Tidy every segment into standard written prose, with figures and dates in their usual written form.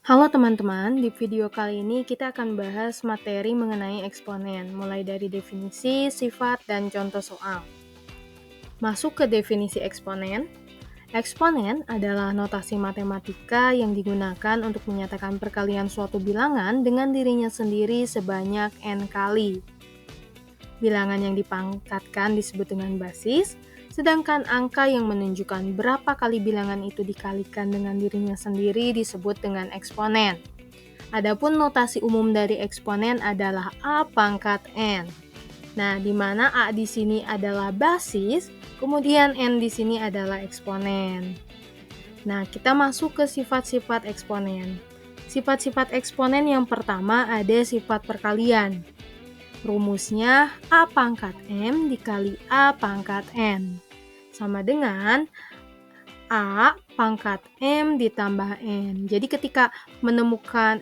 Halo teman-teman, di video kali ini kita akan bahas materi mengenai eksponen, mulai dari definisi, sifat, dan contoh soal. Masuk ke definisi eksponen. Eksponen adalah notasi matematika yang digunakan untuk menyatakan perkalian suatu bilangan dengan dirinya sendiri sebanyak n kali. Bilangan yang dipangkatkan disebut dengan basis, sedangkan angka yang menunjukkan berapa kali bilangan itu dikalikan dengan dirinya sendiri disebut dengan eksponen. Adapun notasi umum dari eksponen adalah A pangkat N. Nah, di mana A di sini adalah basis, kemudian N di sini adalah eksponen. Nah, kita masuk ke sifat-sifat eksponen. Sifat-sifat eksponen yang pertama ada sifat perkalian. Rumusnya A pangkat M dikali A pangkat N. Sama dengan A pangkat M ditambah N. Jadi ketika menemukan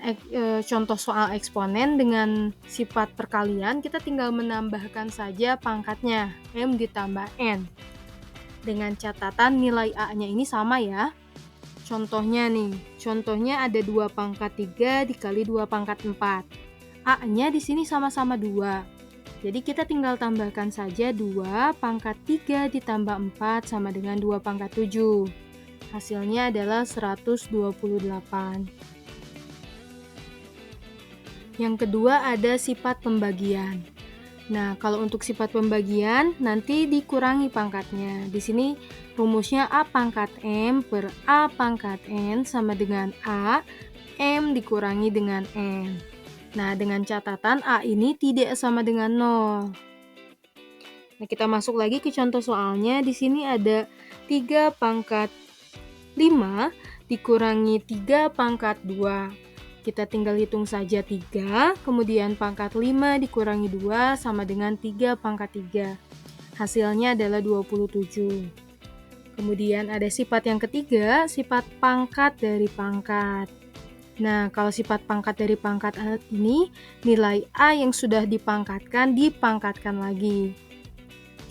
contoh soal eksponen dengan sifat perkalian, kita tinggal menambahkan saja pangkatnya, M ditambah N. Dengan catatan nilai A-nya ini sama ya. Contohnya ada 2 pangkat 3 dikali 2 pangkat 4. A-nya di sini sama-sama 2. Jadi kita tinggal tambahkan saja 2 pangkat 3 ditambah 4 sama dengan 2 pangkat 7. Hasilnya adalah 128. Yang kedua ada sifat pembagian. Nah, kalau untuk sifat pembagian nanti dikurangi pangkatnya. Di sini rumusnya A pangkat M per A pangkat N sama dengan A, M dikurangi dengan N. Nah, dengan catatan A ini tidak sama dengan 0. Nah, kita masuk lagi ke contoh soalnya. Di sini ada 3 pangkat 5 dikurangi 3 pangkat 2. Kita tinggal hitung saja 3, kemudian pangkat 5 dikurangi 2 sama dengan 3 pangkat 3. Hasilnya adalah 27. Kemudian ada sifat yang ketiga, sifat pangkat dari pangkat. Nah, kalau sifat pangkat dari pangkat ini, nilai A yang sudah dipangkatkan lagi.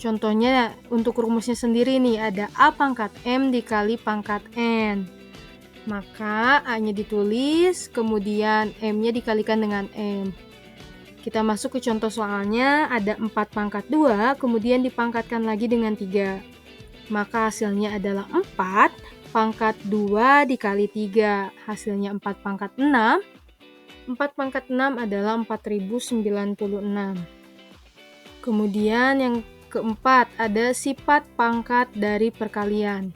Contohnya untuk rumusnya sendiri nih, ada A pangkat M dikali pangkat N. Maka A-nya ditulis, kemudian M-nya dikalikan dengan M. Kita masuk ke contoh soalnya, ada 4 pangkat 2, kemudian dipangkatkan lagi dengan 3. Maka hasilnya adalah 4 pangkat 2 dikali 3, hasilnya 4 pangkat 6. 4 pangkat 6 adalah 4096. Kemudian yang keempat ada sifat pangkat dari perkalian.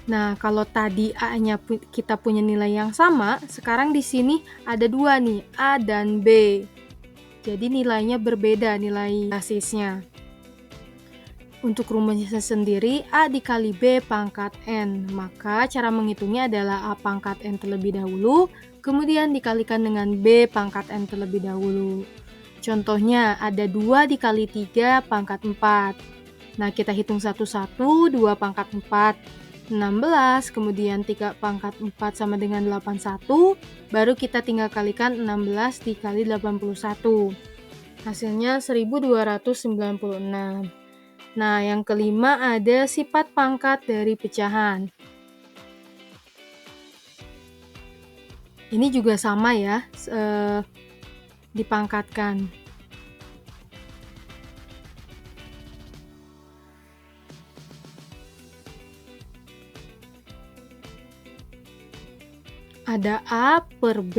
Nah, kalau tadi A-nya kita punya nilai yang sama, sekarang di sini ada 2 nih, A dan B. Jadi nilainya berbeda, nilai basisnya. Untuk rumusnya sendiri, A dikali B pangkat N. Maka cara menghitungnya adalah A pangkat N terlebih dahulu, kemudian dikalikan dengan B pangkat N terlebih dahulu. Contohnya, ada 2 dikali 3 pangkat 4. Nah, kita hitung satu-satu, 2 pangkat 4. 16, kemudian 3 pangkat 4 sama dengan 81, baru kita tinggal kalikan 16 dikali 81. Hasilnya 1296. Nah, yang kelima ada sifat pangkat dari pecahan. Ini juga sama ya, dipangkatkan. Ada A per B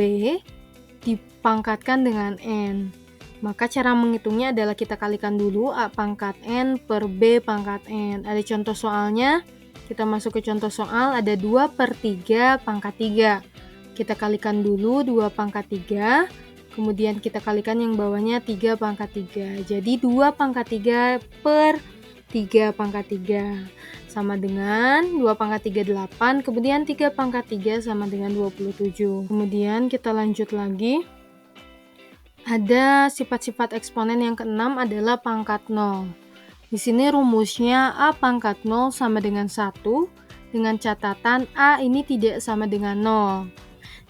dipangkatkan dengan N. Maka cara menghitungnya adalah kita kalikan dulu A pangkat N per B pangkat N. Ada contoh soalnya, kita masuk ke contoh soal, ada 2 per 3 pangkat 3. Kita kalikan dulu 2 pangkat 3, kemudian kita kalikan yang bawahnya 3 pangkat 3. Jadi 2 pangkat 3 per 3 pangkat 3 sama dengan 2 pangkat 3 8, kemudian 3 pangkat 3 sama dengan 27. Kemudian kita lanjut lagi. Ada sifat-sifat eksponen yang keenam adalah pangkat 0. Di sini rumusnya A pangkat 0 sama dengan 1, dengan catatan A ini tidak sama dengan 0.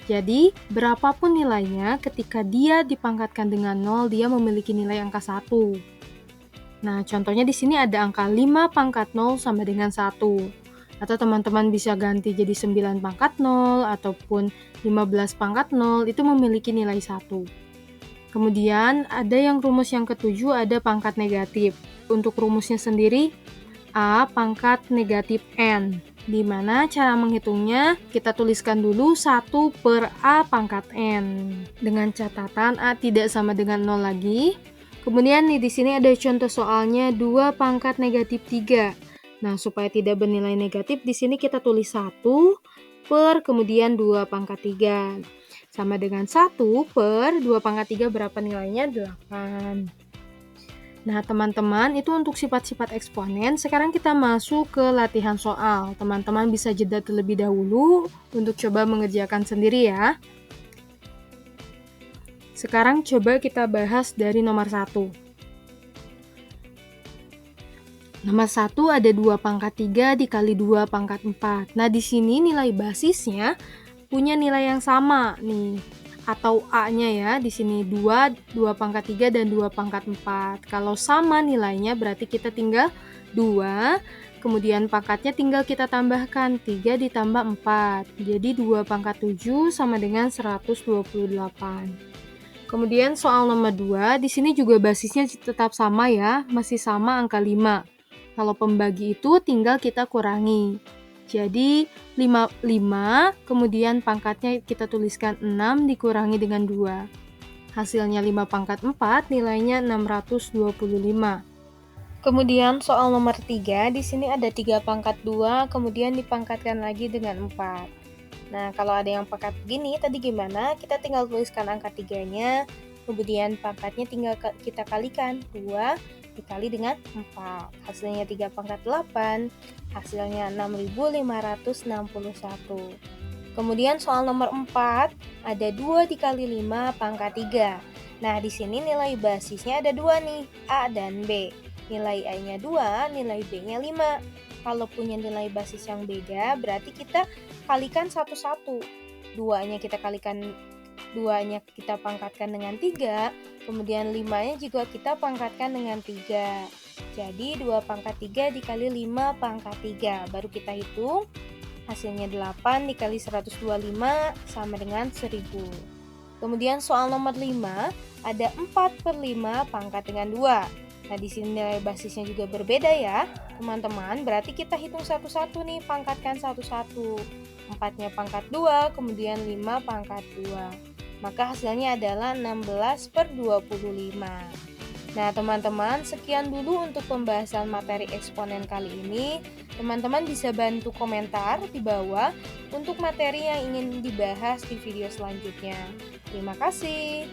Jadi, berapapun nilainya, ketika dia dipangkatkan dengan 0, dia memiliki nilai angka 1. Nah, contohnya di sini ada angka 5 pangkat 0 sama dengan 1. Atau teman-teman bisa ganti jadi 9 pangkat 0 ataupun 15 pangkat 0, itu memiliki nilai 1. Kemudian ada yang rumus yang ketujuh, ada pangkat negatif. Untuk rumusnya sendiri, A pangkat negatif N. Di mana cara menghitungnya, kita tuliskan dulu 1 per A pangkat N. Dengan catatan A tidak sama dengan 0 lagi. Kemudian di sini ada contoh soalnya 2 pangkat negatif 3. Nah, supaya tidak bernilai negatif, di sini kita tulis 1 per kemudian 2 pangkat 3. Sama dengan 1 per 2 pangkat 3 berapa nilainya? 8. Nah, teman-teman, itu untuk sifat-sifat eksponen. Sekarang kita masuk ke latihan soal. Teman-teman bisa jeda terlebih dahulu untuk coba mengerjakan sendiri ya. Sekarang coba kita bahas dari nomor 1. Nomor 1 ada 2 pangkat 3 dikali 2 pangkat 4. Nah, di sini nilai basisnya punya nilai yang sama nih. Atau A-nya ya, di sini 2 pangkat 3 dan 2 pangkat 4. Kalau sama nilainya berarti kita tinggal 2, kemudian pangkatnya tinggal kita tambahkan 3 ditambah 4. Jadi 2 pangkat 7 sama dengan 128. Kemudian soal nomor 2, di sini juga basisnya tetap sama ya, masih sama angka 5. Kalau pembagi itu tinggal kita kurangi. Jadi 5, kemudian pangkatnya kita tuliskan 6 dikurangi dengan 2. Hasilnya 5 pangkat 4, nilainya 625. Kemudian soal nomor 3, di sini ada 3 pangkat 2, kemudian dipangkatkan lagi dengan 4. Nah, kalau ada yang pangkat begini, tadi gimana? Kita tinggal tuliskan angka 3-nya, kemudian pangkatnya tinggal kita kalikan. 2 dikali dengan 4. Hasilnya 3 pangkat 8, hasilnya 6.561. Kemudian soal nomor 4, ada 2 dikali 5 pangkat 3. Nah, di sini nilai basisnya ada 2 nih, A dan B. Nilai A-nya 2, nilai B-nya 5. Kalau punya nilai basis yang beda, berarti kita kalikan satu-satu. 2-nya kita kalikan, 2-nya kita pangkatkan dengan 3, kemudian 5-nya juga kita pangkatkan dengan 3. Jadi 2 pangkat 3 dikali 5 pangkat 3. Baru kita hitung, hasilnya 8 dikali 125 sama dengan 1000. Kemudian soal nomor 5, ada 4 per 5 pangkat dengan 2. Nah, di sini nilai basisnya juga berbeda ya, teman-teman. Berarti kita hitung satu-satu nih, pangkatkan satu-satu. 4-nya pangkat 2, kemudian 5 pangkat 2. Maka hasilnya adalah 16 per 25. Nah, teman-teman, sekian dulu untuk pembahasan materi eksponen kali ini. Teman-teman bisa bantu komentar di bawah untuk materi yang ingin dibahas di video selanjutnya. Terima kasih.